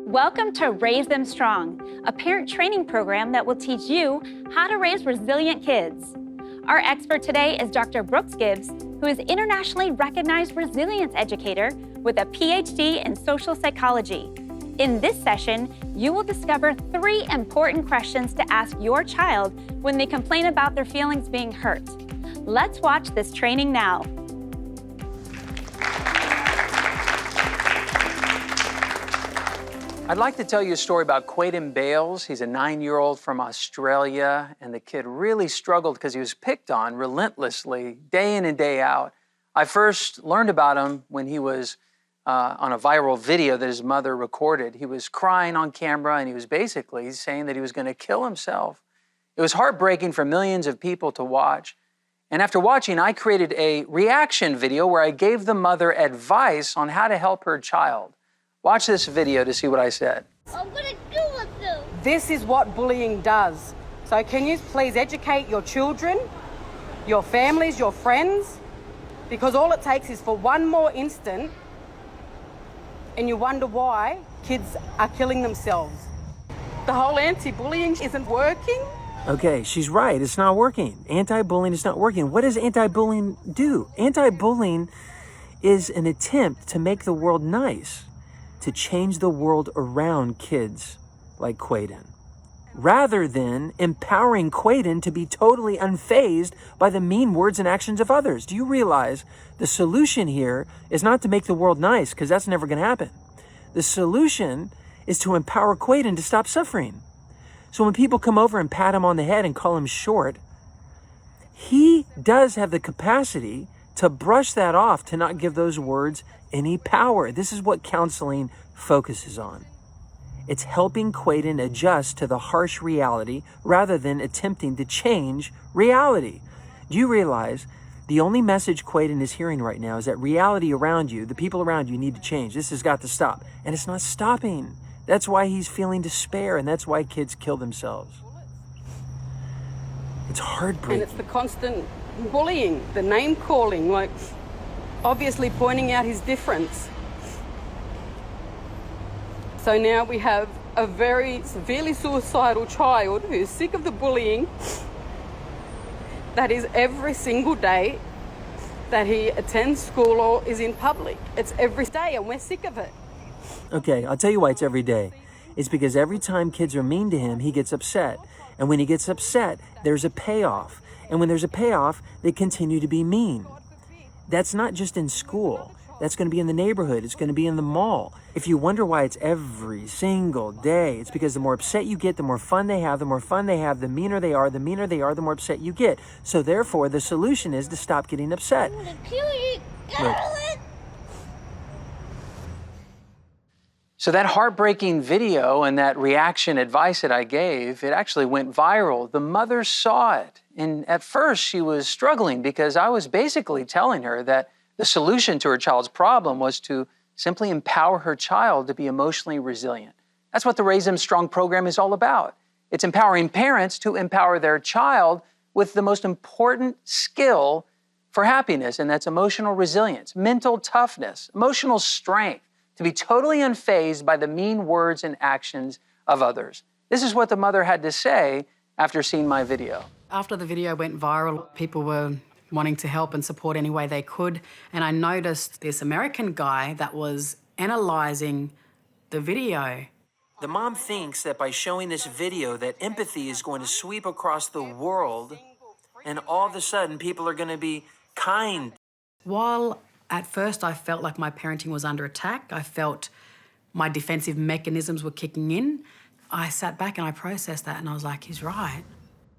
Welcome to Raise Them Strong, a parent training program that will teach you how to raise resilient kids. Our expert today is Dr. Brooks Gibbs, who is internationally recognized resilience educator with a PhD in social psychology. In this session, you will discover 3 important questions to ask your child when they complain about their feelings being hurt. Let's watch this training now. I'd like to tell you a story about Quaden Bales. He's a 9-year-old from Australia, and the kid really struggled because he was picked on relentlessly, day in and day out. I first learned about him when he was on a viral video that his mother recorded. He was crying on camera, and he was basically saying that he was going to kill himself. It was heartbreaking for millions of people to watch. And after watching, I created a reaction video where I gave the mother advice on how to help her child. Watch this video to see what I said. I'm gonna kill myself. This is what bullying does. So can you please educate your children, your families, your friends? Because all it takes is for one more instant and you wonder why kids are killing themselves. The whole anti-bullying isn't working. Okay, she's right. It's not working. Anti-bullying is not working. What does anti-bullying do? Anti-bullying is an attempt to make the world nice, to change the world around kids like Quaden, rather than empowering Quaden to be totally unfazed by the mean words and actions of others. Do you realize the solution here is not to make the world nice, because that's never going to happen. The solution is to empower Quaden to stop suffering. So when people come over and pat him on the head and call him short, he does have the capacity to brush that off, to not give those words any power. This is what counseling focuses on. It's helping Quaden adjust to the harsh reality rather than attempting to change reality. Do you realize the only message Quaden is hearing right now is that reality around you, the people around you, need to change. This has got to stop. And it's not stopping. That's why he's feeling despair, and that's why kids kill themselves. It's heartbreaking. And it's the constant bullying, the name calling, like obviously pointing out his difference. So now we have a very severely suicidal child who's sick of the bullying that is every single day that he attends school or is in public. It's every day, and we're sick of it. Okay, I'll tell you why it's every day. It's because every time kids are mean to him, he gets upset. And when he gets upset, there's a payoff. And when there's a payoff, they continue to be mean. That's not just in school. That's going to be in the neighborhood. It's going to be in the mall. If you wonder why it's every single day, it's because the more upset you get, the more fun they have. The more fun they have, the meaner they are. The meaner they are, the more upset you get. So therefore, the solution is to stop getting upset. I'm gonna kill you, darling. So that heartbreaking video and that reaction advice that I gave, it actually went viral. The mother saw it. And at first she was struggling because I was basically telling her that the solution to her child's problem was to simply empower her child to be emotionally resilient. That's what the Raise Them Strong program is all about. It's empowering parents to empower their child with the most important skill for happiness, and that's emotional resilience, mental toughness, emotional strength, to be totally unfazed by the mean words and actions of others. This is what the mother had to say after seeing my video. After the video went viral, people were wanting to help and support any way they could, and I noticed this American guy that was analysing the video. The mom thinks that by showing this video that empathy is going to sweep across the world, and all of a sudden people are going to be kind. While at first I felt like my parenting was under attack, I felt my defensive mechanisms were kicking in, I sat back and I processed that and I was like, he's right.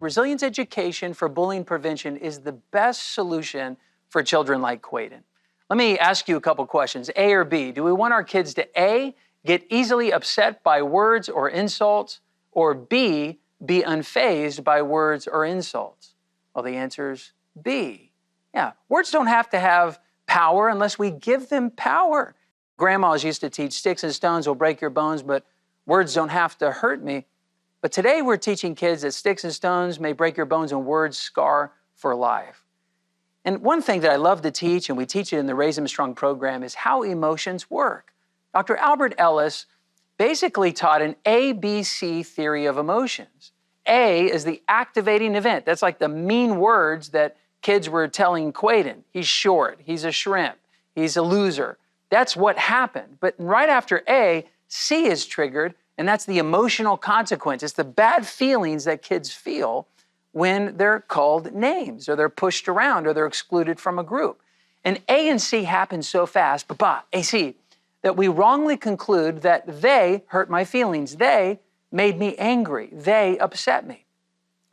Resilience education for bullying prevention is the best solution for children like Quaden. Let me ask you a couple questions. A or B? Do we want our kids to A, get easily upset by words or insults, or B, be unfazed by words or insults? Well, the answer is B. Yeah, words don't have to have power unless we give them power. Grandmas used to teach sticks and stones will break your bones, but words don't have to hurt me. But today we're teaching kids that sticks and stones may break your bones and words scar for life. And one thing that I love to teach, and we teach it in the Raise Them Strong program, is how emotions work. Dr. Albert Ellis basically taught an ABC theory of emotions. A is the activating event. That's like the mean words that kids were telling Quaden. He's short, he's a shrimp, he's a loser. That's what happened. But right after A, C is triggered, and that's the emotional consequence. It's the bad feelings that kids feel when they're called names, or they're pushed around, or they're excluded from a group. And A and C happen so fast, AC, that we wrongly conclude that they hurt my feelings. They made me angry. They upset me.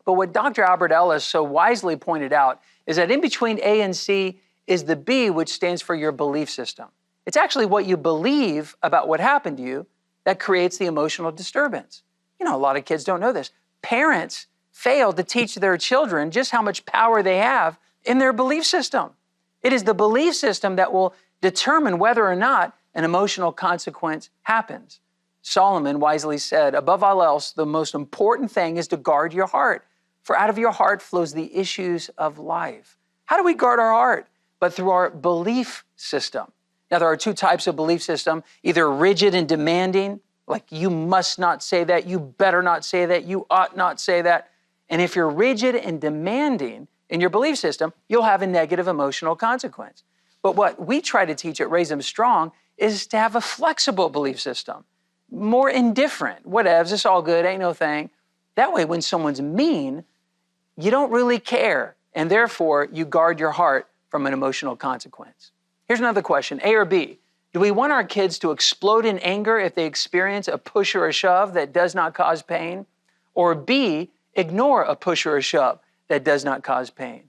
But what Dr. Albert Ellis so wisely pointed out is that in between A and C is the B, which stands for your belief system. It's actually what you believe about what happened to you that creates the emotional disturbance. You know, a lot of kids don't know this. Parents fail to teach their children just how much power they have in their belief system. It is the belief system that will determine whether or not an emotional consequence happens. Solomon wisely said, above all else, the most important thing is to guard your heart, for out of your heart flows the issues of life. How do we guard our heart? But through our belief system. Now, there are two types of belief system, either rigid and demanding, like you must not say that, you better not say that, you ought not say that. And if you're rigid and demanding in your belief system, you'll have a negative emotional consequence. But what we try to teach at Raise Them Strong is to have a flexible belief system, more indifferent, whatevs, it's all good, ain't no thing. That way, when someone's mean, you don't really care, and therefore you guard your heart from an emotional consequence. Here's another question, A or B. Do we want our kids to explode in anger if they experience a push or a shove that does not cause pain? Or B, ignore a push or a shove that does not cause pain?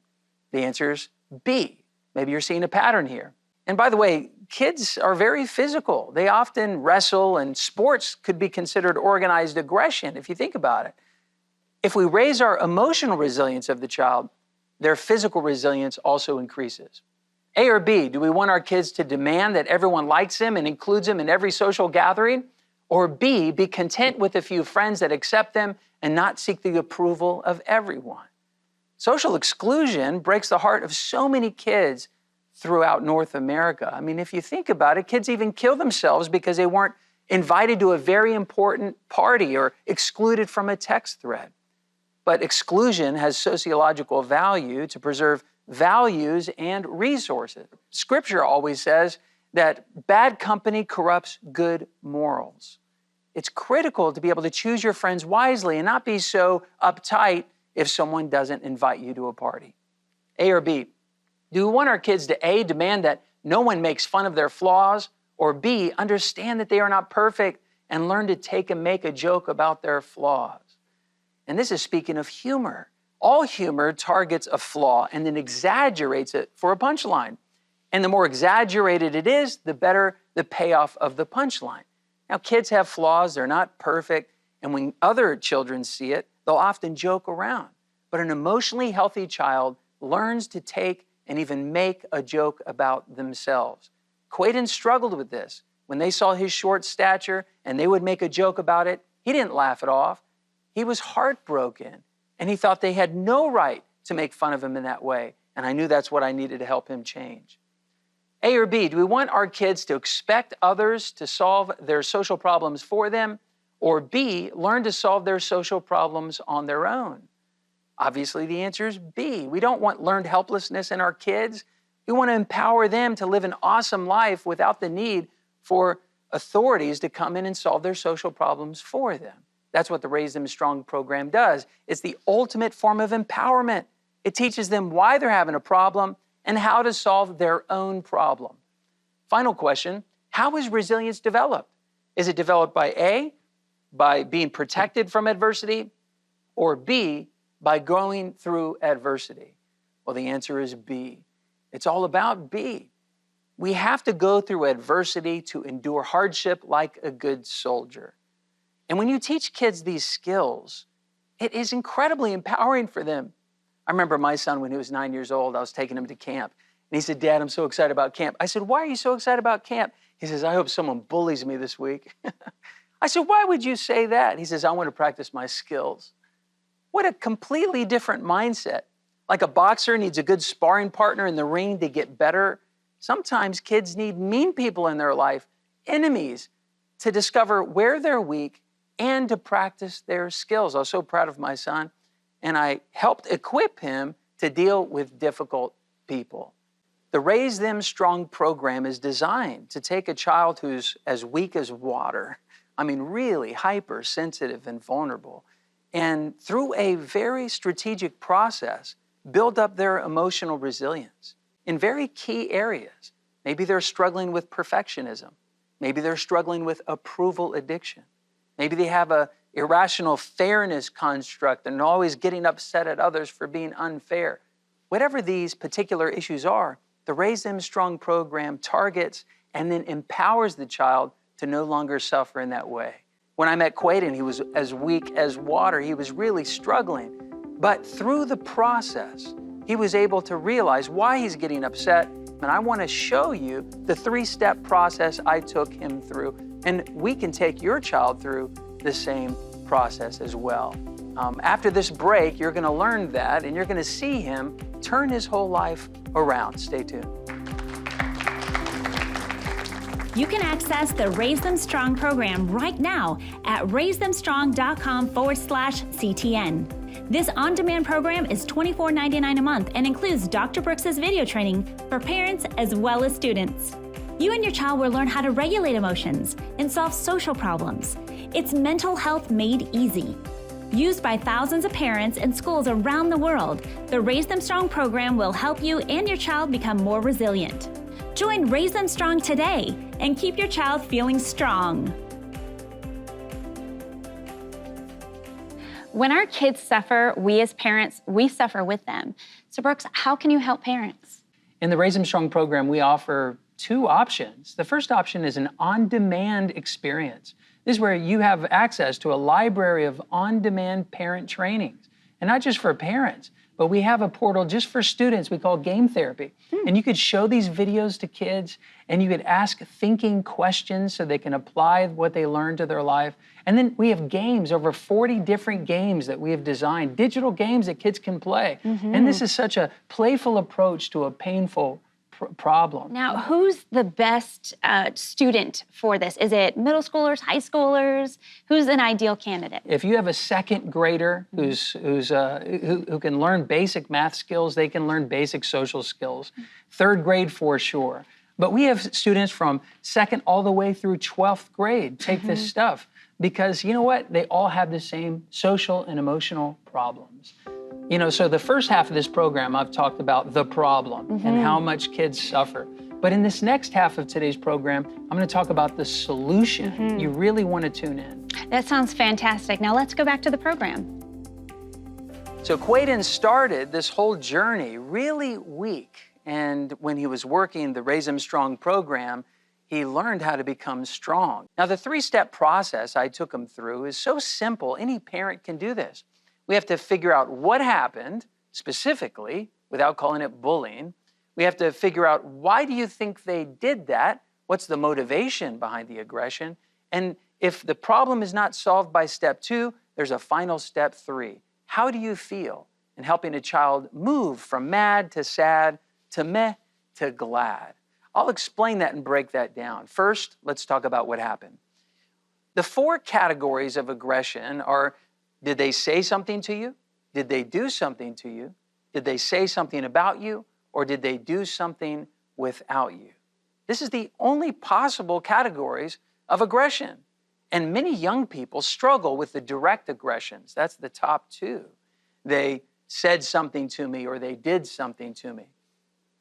The answer is B. Maybe you're seeing a pattern here. And by the way, kids are very physical. They often wrestle, and sports could be considered organized aggression if you think about it. If we raise our emotional resilience of the child, their physical resilience also increases. A or B, do we want our kids to demand that everyone likes them and includes them in every social gathering? Or B, be content with a few friends that accept them and not seek the approval of everyone? Social exclusion breaks the heart of so many kids throughout North America. I mean, if you think about it, kids even kill themselves because they weren't invited to a very important party or excluded from a text thread. But exclusion has sociological value to preserve values and resources. Scripture always says that bad company corrupts good morals. It's critical to be able to choose your friends wisely and not be so uptight if someone doesn't invite you to a party. A or B, do we want our kids to A, demand that no one makes fun of their flaws, or B, understand that they are not perfect and learn to take and make a joke about their flaws? And this is speaking of humor. All humor targets a flaw and then exaggerates it for a punchline. And the more exaggerated it is, the better the payoff of the punchline. Now, kids have flaws, they're not perfect, and when other children see it, they'll often joke around. But an emotionally healthy child learns to take and even make a joke about themselves. Quaden struggled with this. When they saw his short stature and they would make a joke about it, he didn't laugh it off. He was heartbroken, and he thought they had no right to make fun of him in that way. And I knew that's what I needed to help him change. A or B, do we want our kids to expect others to solve their social problems for them? Or B, learn to solve their social problems on their own? Obviously, the answer is B. We don't want learned helplessness in our kids. We want to empower them to live an awesome life without the need for authorities to come in and solve their social problems for them. That's what the Raise Them Strong program does. It's the ultimate form of empowerment. It teaches them why they're having a problem and how to solve their own problem. Final question, how is resilience developed? Is it developed by A, by being protected from adversity, or B, by going through adversity? Well, the answer is B. It's all about B. We have to go through adversity to endure hardship like a good soldier. And when you teach kids these skills, it is incredibly empowering for them. I remember my son, when he was 9 years old, I was taking him to camp. And he said, Dad, I'm so excited about camp. I said, why are you so excited about camp? He says, I hope someone bullies me this week. I said, why would you say that? He says, I want to practice my skills. What a completely different mindset. Like a boxer needs a good sparring partner in the ring to get better, sometimes kids need mean people in their life, enemies, to discover where they're weak and to practice their skills. I was so proud of my son, and I helped equip him to deal with difficult people. The Raise Them Strong program is designed to take a child who's as weak as water, I mean, really hypersensitive and vulnerable, and through a very strategic process, build up their emotional resilience in very key areas. Maybe they're struggling with perfectionism. Maybe they're struggling with approval addiction. Maybe they have an irrational fairness construct and always getting upset at others for being unfair. Whatever these particular issues are, the Raise Them Strong program targets and then empowers the child to no longer suffer in that way. When I met Quaden, he was as weak as water. He was really struggling. But through the process, he was able to realize why he's getting upset. And I want to show you the 3-step process I took him through. And we can take your child through the same process as well. After this break, you're going to learn that, and you're going to see him turn his whole life around. Stay tuned. You can access the Raise Them Strong program right now at raisethemstrong.com/CTN. This on-demand program is $24.99 a month and includes Dr. Brooks's video training for parents as well as students. You and your child will learn how to regulate emotions and solve social problems. It's mental health made easy. Used by thousands of parents and schools around the world, the Raise Them Strong program will help you and your child become more resilient. Join Raise Them Strong today and keep your child feeling strong. When our kids suffer, we as parents, we suffer with them. So Brooks, how can you help parents? In the Raise Them Strong program, we offer 2 options. The first option is an on-demand experience. This is where you have access to a library of on-demand parent trainings. And not just for parents, but we have a portal just for students we call Game Therapy. And you could show these videos to kids, and you could ask thinking questions so they can apply what they learned to their life. And then we have games, over 40 different games that we have designed, digital games that kids can play. And this is such a playful approach to a painful problem. Now, who's the best student for this? Is it middle schoolers, high schoolers? Who's an ideal candidate? If you have a second grader who can learn basic math skills, they can learn basic social skills. 3rd grade for sure. But we have students from 2nd all the way through 12th grade take this stuff because you know what? They all have the same social and emotional problems. You know, so the first half of this program, I've talked about the problem and how much kids suffer. But in this next half of today's program, I'm going to talk about the solution. You really want to tune in. That sounds fantastic. Now let's go back to the program. So Quaden started this whole journey really weak. And when he was working the Raise Them Strong program, he learned how to become strong. Now the 3-step process I took him through is so simple. Any parent can do this. We have to figure out what happened specifically without calling it bullying. We have to figure out why do you think they did that? What's the motivation behind the aggression? And if the problem is not solved by step 2, there's a final step 3. How do you feel in helping a child move from mad to sad to meh to glad? I'll explain that and break that down. First, let's talk about what happened. The 4 categories of aggression are: did they say something to you? Did they do something to you? Did they say something about you? Or did they do something without you? This is the only possible categories of aggression. And many young people struggle with the direct aggressions. That's the top 2. They said something to me or they did something to me.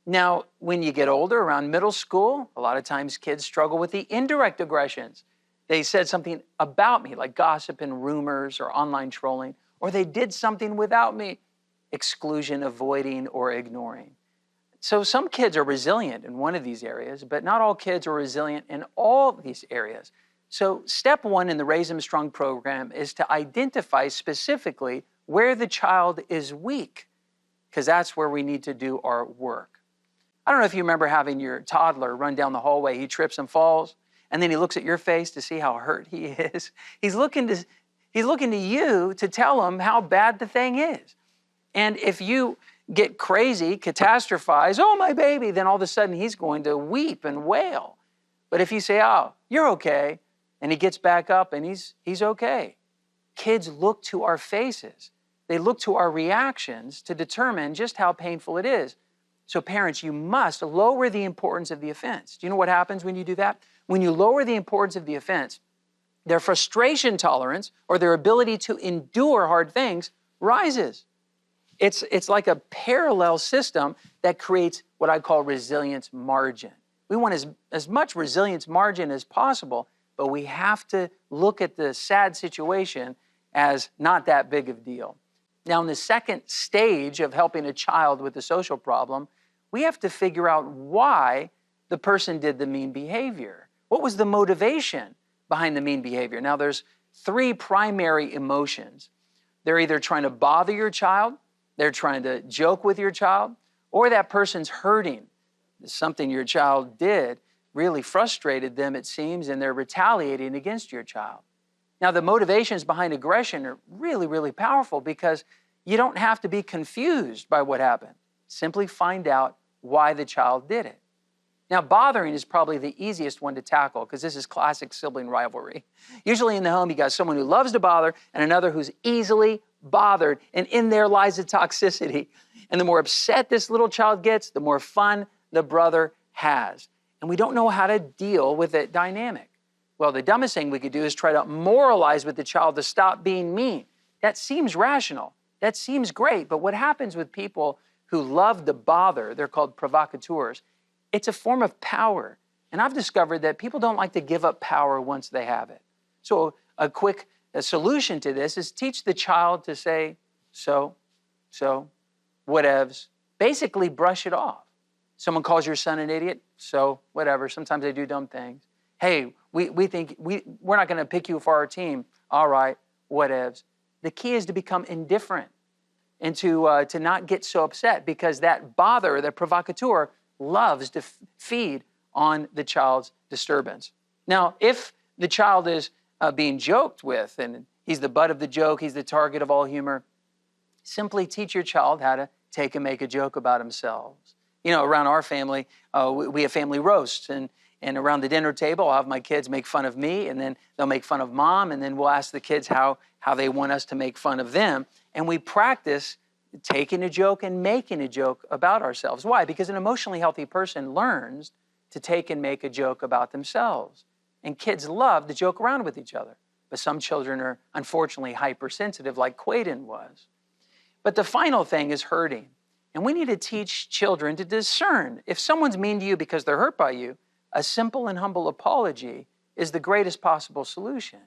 Now, when you get older, around middle school, a lot of times kids struggle with the indirect aggressions. They said something about me, like gossip and rumors or online trolling, or they did something without me, exclusion, avoiding, or ignoring. So some kids are resilient in one of these areas, but not all kids are resilient in all these areas. So step 1 in the Raise Them Strong program is to identify specifically where the child is weak, because that's where we need to do our work. I don't know if you remember having your toddler run down the hallway. He trips and falls. And then he looks at your face to see how hurt he is. He's looking to you to tell him how bad the thing is. And if you get crazy, catastrophize, oh, my baby, then all of a sudden he's going to weep and wail. But if you say, oh, you're okay, and he gets back up and he's okay. Kids look to our faces. They look to our reactions to determine just how painful it is. So parents, you must lower the importance of the offense. Do you know what happens when you do that? When you lower the importance of the offense, their frustration tolerance or their ability to endure hard things rises. It's like a parallel system that creates what I call resilience margin. We want as much resilience margin as possible, but we have to look at the sad situation as not that big of a deal. Now, in the second stage of helping a child with a social problem, we have to figure out why the person did the mean behavior. What was the motivation behind the mean behavior? Now, there's three primary emotions. They're either trying to bother your child, they're trying to joke with your child, or that person's hurting. Something your child did really frustrated them, it seems, and they're retaliating against your child. Now, the motivations behind aggression are really, really powerful because you don't have to be confused by what happened. Simply find out why the child did it. Now, bothering is probably the easiest one to tackle because this is classic sibling rivalry. Usually in the home, you got someone who loves to bother and another who's easily bothered, and in there lies the toxicity. And the more upset this little child gets, the more fun the brother has. And we don't know how to deal with that dynamic. Well, the dumbest thing we could do is try to moralize with the child to stop being mean. That seems rational. That seems great. But what happens with people who love to bother, they're called provocateurs, it's a form of power. And I've discovered that people don't like to give up power once they have it. So a quick solution to this is teach the child to say, so, whatevs. Basically brush it off. Someone calls your son an idiot, so whatever. Sometimes they do dumb things. Hey, we think we're not going to pick you for our team. All right, whatevs. The key is to become indifferent and to not get so upset because that bother, that provocateur, loves to feed on the child's disturbance. Now, if the child is being joked with and he's the butt of the joke, he's the target of all humor, simply teach your child how to take and make a joke about themselves. You know, around our family, we have family roasts, and around the dinner table, I'll have my kids make fun of me, and then they'll make fun of mom, and then we'll ask the kids how they want us to make fun of them. And we practice taking a joke and making a joke about ourselves. Why? Because an emotionally healthy person learns to take and make a joke about themselves. And kids love to joke around with each other. But some children are unfortunately hypersensitive, like Quaden was. But the final thing is hurting. And we need to teach children to discern. If someone's mean to you because they're hurt by you, a simple and humble apology is the greatest possible solution.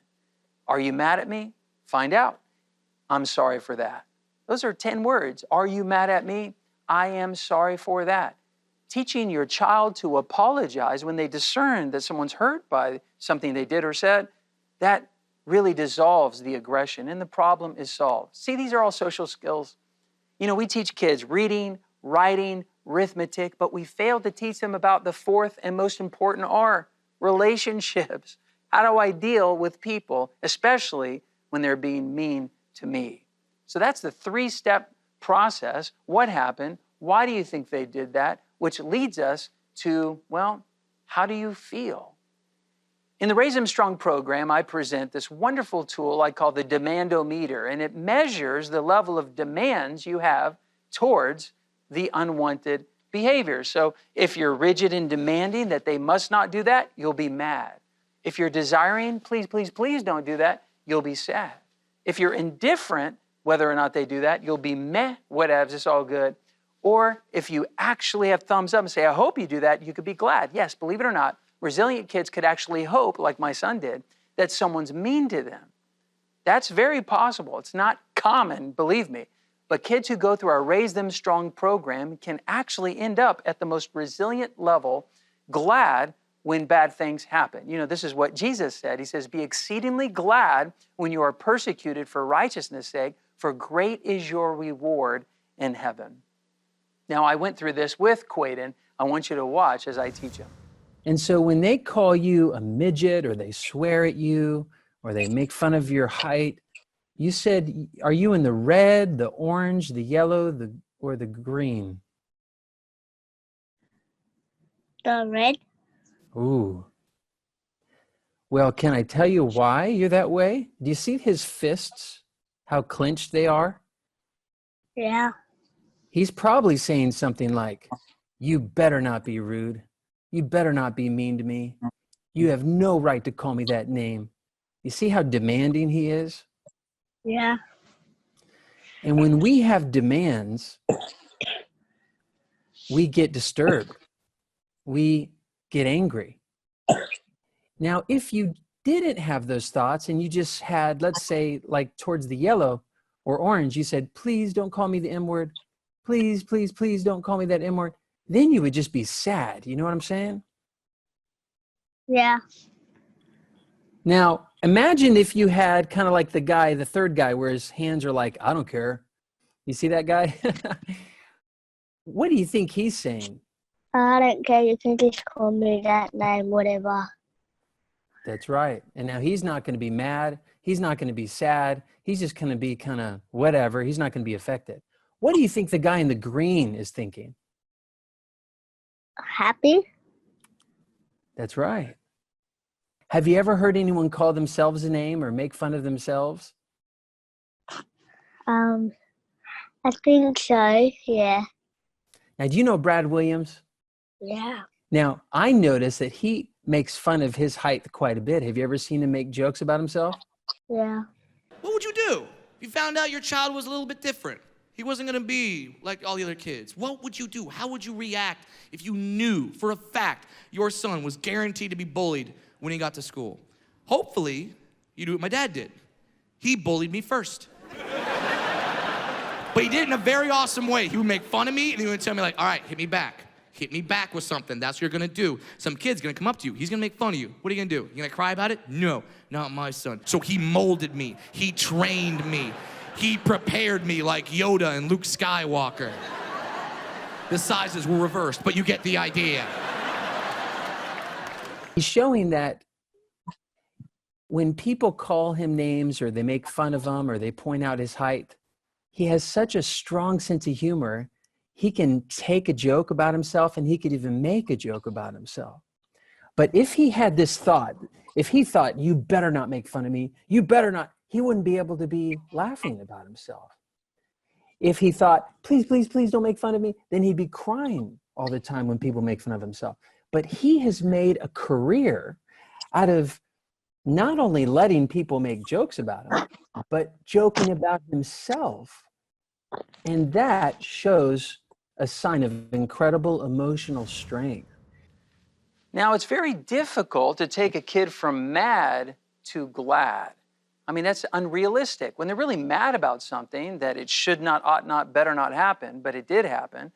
Are you mad at me? Find out. I'm sorry for that. Those are 10 words. Are you mad at me? I am sorry for that. Teaching your child to apologize when they discern that someone's hurt by something they did or said, that really dissolves the aggression and the problem is solved. See, these are all social skills. You know, we teach kids reading, writing, arithmetic, but we fail to teach them about the fourth and most important R, relationships. How do I deal with people, especially when they're being mean to me? So that's the 3-step process. What happened? Why do you think they did that? Which leads us to, well, how do you feel? In the Raise Them Strong program, I present this wonderful tool I call the demandometer, and it measures the level of demands you have towards the unwanted behavior. So if you're rigid and demanding that they must not do that, you'll be mad. If you're desiring, please, please, please don't do that, you'll be sad. If you're indifferent, whether or not they do that, you'll be meh, whatevs, it's all good. Or if you actually have thumbs up and say, I hope you do that, you could be glad. Yes, believe it or not, resilient kids could actually hope, like my son did, that someone's mean to them. That's very possible. It's not common, believe me. But kids who go through our Raise Them Strong program can actually end up at the most resilient level, glad when bad things happen. You know, this is what Jesus said. He says, be exceedingly glad when you are persecuted for righteousness' sake, for great is your reward in heaven. Now, I went through this with Quaden. I want you to watch as I teach him. And so when they call you a midget or they swear at you or they make fun of your height, you said, are you in the red, the orange, the yellow, or the green? The red. Ooh. Well, can I tell you why you're that way? Do you see his fists, how clenched they are? Yeah. He's probably saying something like, you better not be rude. You better not be mean to me. You have no right to call me that name. You see how demanding he is? Yeah. And when we have demands, we get disturbed. We get angry. Now, if you didn't have those thoughts and you just had, let's say, like towards the yellow or orange, you said, please don't call me the M word. Please, please, please don't call me that M word. Then you would just be sad. You know what I'm saying? Yeah. Now, imagine if you had kind of like the guy, the third guy, where his hands are like, I don't care. You see that guy? What do you think he's saying? I don't care. You can just call me that name, whatever. That's right. And now he's not going to be mad. He's not going to be sad. He's just going to be kind of whatever. He's not going to be affected. What do you think the guy in the green is thinking? Happy? That's right. Have you ever heard anyone call themselves a name or make fun of themselves? I think so. Yeah. Now, do you know Brad Williams? Yeah. Now, I notice that he makes fun of his height quite a bit. Have you ever seen him make jokes about himself? Yeah. What would you do if you found out your child was a little bit different? He wasn't going to be like all the other kids. What would you do? How would you react if you knew for a fact your son was guaranteed to be bullied when he got to school? Hopefully, you do what my dad did. He bullied me first. But he did it in a very awesome way. He would make fun of me, and he would tell me, like, all right, hit me back. Hit me back with something. That's what you're gonna do. Some kid's gonna come up to you. He's gonna make fun of you. What are you gonna do? You gonna cry about it? No, not my son. So he molded me. He trained me. He prepared me like Yoda and Luke Skywalker. The sizes were reversed, but you get the idea. He's showing that when people call him names or they make fun of him or they point out his height, he has such a strong sense of humor. He can take a joke about himself and he could even make a joke about himself. But if he had this thought, if he thought, you better not make fun of me, you better not, he wouldn't be able to be laughing about himself. If he thought, please, please, please don't make fun of me, then he'd be crying all the time when people make fun of himself. But he has made a career out of not only letting people make jokes about him, but joking about himself. And that shows a sign of incredible emotional strength. Now, it's very difficult to take a kid from mad to glad. I mean, that's unrealistic. When they're really mad about something that it should not, ought not, better not happen, but it did happen,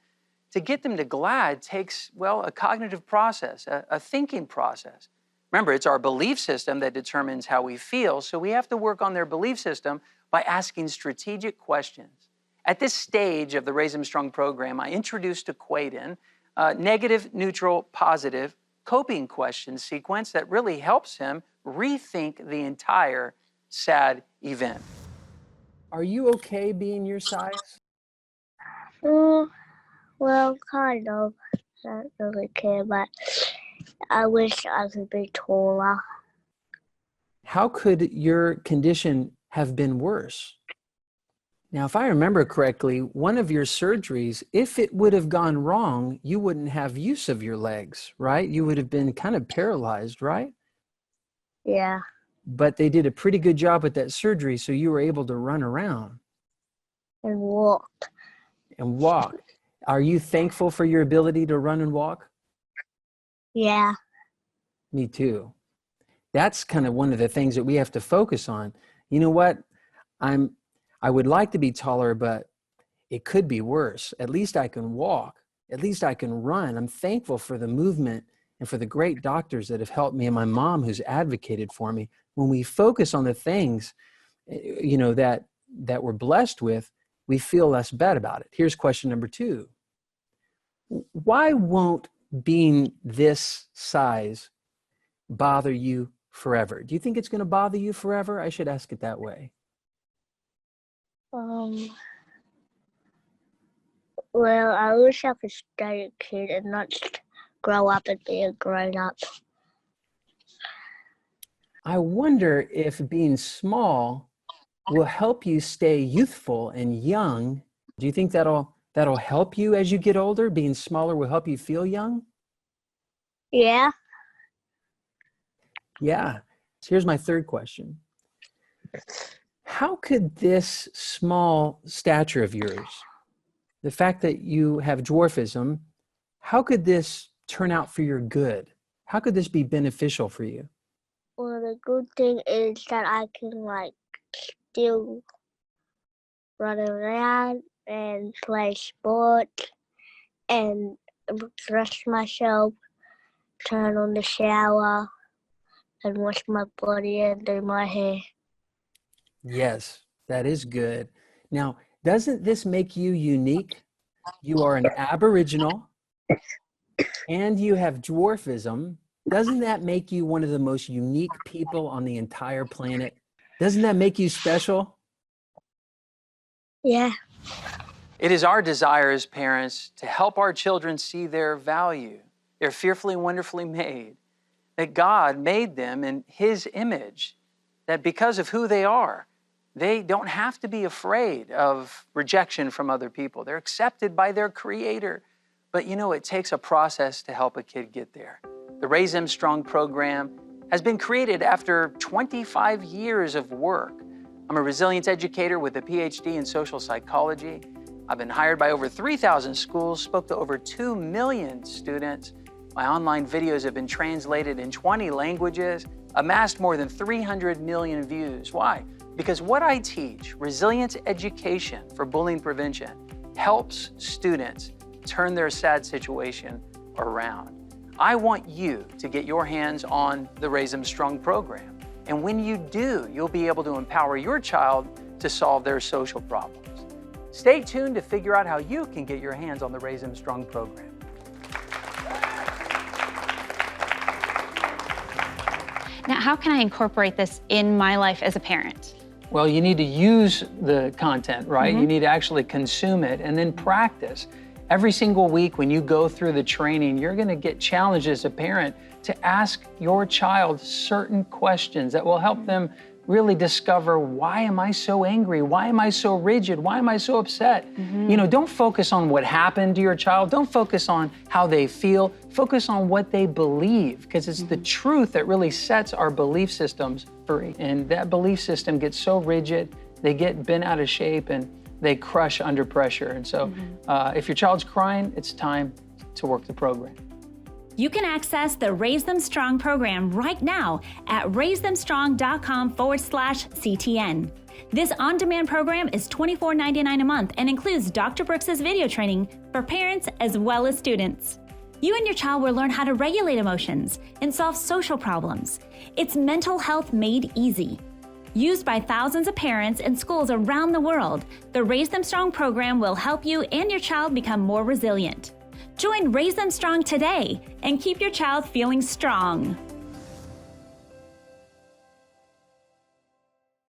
to get them to glad takes, well, a cognitive process, a thinking process. Remember, it's our belief system that determines how we feel, so we have to work on their belief system by asking strategic questions. At this stage of the Raise 'Em Strong program, I introduced to Quaden a negative, neutral, positive coping question sequence that really helps him rethink the entire sad event. Are you okay being your size? Well, kind of. I don't really care, but I wish I could be taller. How could your condition have been worse? Now, if I remember correctly, one of your surgeries, if it would have gone wrong, you wouldn't have use of your legs, right? You would have been kind of paralyzed, right? Yeah. But they did a pretty good job with that surgery, so you were able to run around And walk. and walk. Are you thankful for your ability to run and walk? Yeah. Me too. That's kind of one of the things that we have to focus on. You know what? I would like to be taller, but it could be worse. At least I can walk. At least I can run. I'm thankful for the movement and for the great doctors that have helped me and my mom who's advocated for me. When we focus on the things, that we're blessed with, we feel less bad about it. Here's question number 2. Why won't being this size bother you forever? Do you think it's going to bother you forever? I should ask it that way. Well, I wish I could stay a kid and not grow up and be a grown-up. I wonder if being small will help you stay youthful and young. Do you think that'll help you as you get older? Being smaller will help you feel young? Yeah. Yeah. So here's my third question. How could this small stature of yours, the fact that you have dwarfism, how could this turn out for your good? How could this be beneficial for you? Well, the good thing is that I can still run around and play sports and dress myself, turn on the shower, and wash my body and do my hair. Yes, that is good. Now, doesn't this make you unique? You are an Aboriginal and you have dwarfism. Doesn't that make you one of the most unique people on the entire planet? Doesn't that make you special? Yeah. It is our desire as parents to help our children see their value. They're fearfully and wonderfully made, that God made them in His image, that because of who they are, they don't have to be afraid of rejection from other people. They're accepted by their Creator. But you know, it takes a process to help a kid get there. The Raise Them Strong program has been created after 25 years of work. I'm a resilience educator with a PhD in social psychology. I've been hired by over 3,000 schools, spoke to over 2 million students. My online videos have been translated in 20 languages, amassed more than 300 million views. Why? Because what I teach, resilience education for bullying prevention, helps students turn their sad situation around. I want you to get your hands on the Raise Them Strong program. And when you do, you'll be able to empower your child to solve their social problems. Stay tuned to figure out how you can get your hands on the Raise Them Strong program. Now, how can I incorporate this in my life as a parent? Well, you need to use the content, right? You need to actually consume it and then practice. Every single week when you go through the training, you're going to get challenged as a parent to ask your child certain questions that will help them really discover, why am I so angry? Why am I so rigid? Why am I so upset? You know, don't focus on what happened to your child. Don't focus on how they feel. Focus on what they believe, because it's the truth that really sets our belief systems free. And that belief system gets so rigid, they get bent out of shape and they crush under pressure. And so if your child's crying, it's time to work the program. You can access the Raise Them Strong program right now at raisethemstrong.com/CTN. This on-demand program is $24.99 a month and includes Dr. Brooks's video training for parents as well as students. You and your child will learn how to regulate emotions and solve social problems. It's mental health made easy. Used by thousands of parents and schools around the world, the Raise Them Strong program will help you and your child become more resilient. Join Raise Them Strong today and keep your child feeling strong.